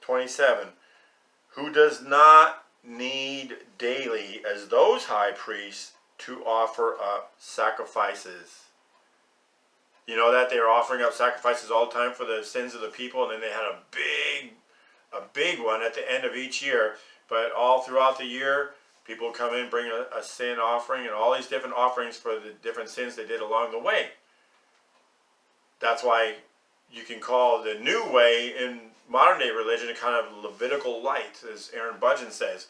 27. Who does not need daily as those high priests to offer up sacrifices. You know that they were offering up sacrifices all the time for the sins of the people, and then they had a big one at the end of each year. But all throughout the year, people come in, bring a sin offering, and all these different offerings for the different sins they did along the way. That's why you can call the new way in modern day religion a kind of Levitical light, as Aaron Budgen says.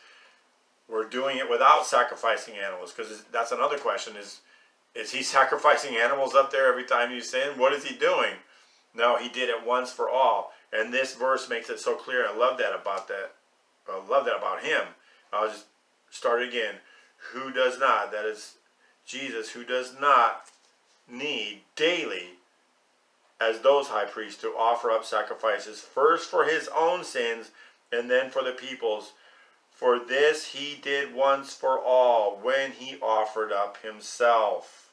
We're doing it without sacrificing animals, because that's another question: is he sacrificing animals up there every time you sin? What is he doing? No, he did it once for all, and this verse makes it so clear. I love that about that. I love that about him. I'll just start again. Who does not? That is Jesus, who does not need daily as those high priests to offer up sacrifices, first for his own sins and then for the people's. For this he did once for all when he offered up himself.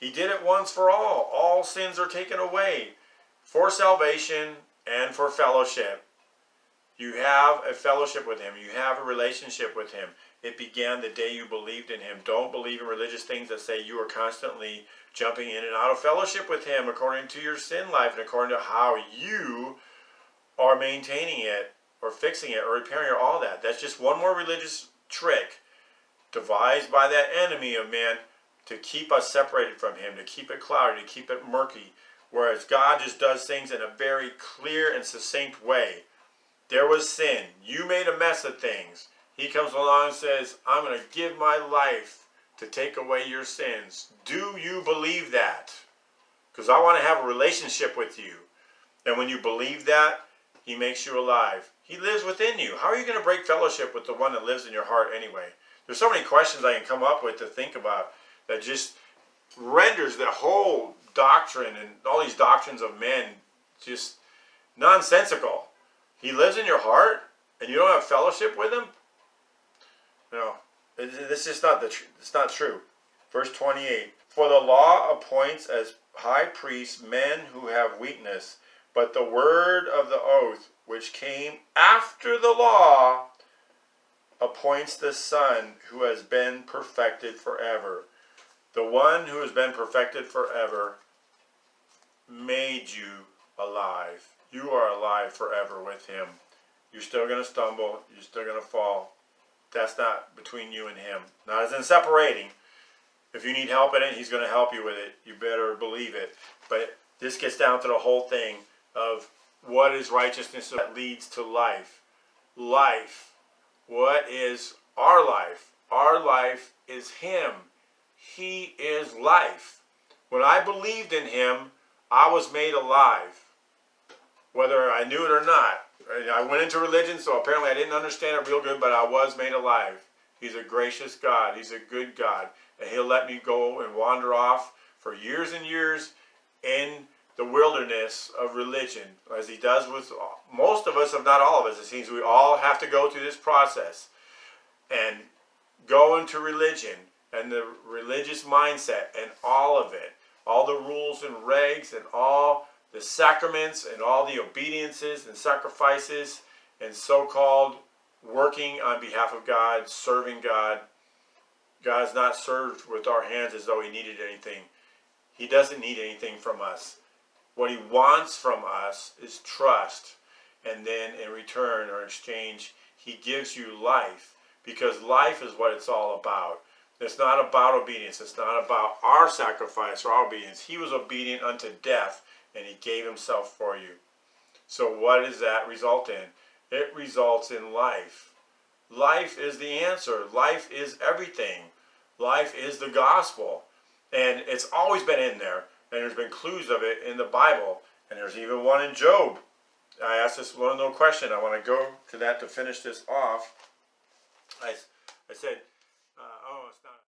He did it once for all. All sins are taken away for salvation and for fellowship. You have a fellowship with him. You have a relationship with him. It began the day you believed in him. Don't believe in religious things that say you are constantly jumping in and out of fellowship with him according to your sin life and according to how you are maintaining it or fixing it or repairing it, all that. That's just one more religious trick devised by that enemy of man to keep us separated from him, to keep it cloudy, to keep it murky, whereas God just does things in a very clear and succinct way. There was sin. You made a mess of things. He comes along and says, I'm going to give my life to take away your sins. Do you believe that? Because I want to have a relationship with you. And when you believe that, he makes you alive. He lives within you. How are you going to break fellowship with the one that lives in your heart anyway? There's so many questions I can come up with to think about that just renders the whole doctrine and all these doctrines of men just nonsensical. He lives in your heart and you don't have fellowship with him? No. This is not it's not true. Verse 28. For the law appoints as high priests men who have weakness, but the word of the oath, which came after the law, appoints the Son who has been perfected forever. The one who has been perfected forever made you alive. You are alive forever with him. You're still going to stumble. You're still going to fall. That's not between you and him. Not as in separating. If you need help in it, he's going to help you with it. You better believe it. But this gets down to the whole thing of what is righteousness that leads to life. Life. What is our life? Our life is him. He is life. When I believed in him, I was made alive. Whether I knew it or not. I went into religion, so apparently I didn't understand it real good, but I was made alive. He's a gracious God. He's a good God. And he'll let me go and wander off for years and years in the wilderness of religion, as he does with most of us, if not all of us. It seems we all have to go through this process and go into religion and the religious mindset and all of it, all the rules and regs and all the sacraments and all the obediences and sacrifices and so-called working on behalf of God, serving God. God's not served with our hands as though he needed anything. He doesn't need anything from us. What he wants from us is trust. And then in return or exchange, he gives you life. Because life is what it's all about. It's not about obedience. It's not about our sacrifice or our obedience. He was obedient unto death, and he gave himself for you. So what does that result in? It results in life. Life is the answer. Life is everything. Life is the gospel. And it's always been in there. And there's been clues of it in the Bible. And there's even one in Job. I asked this one little question. I want to go to that to finish this off. I said,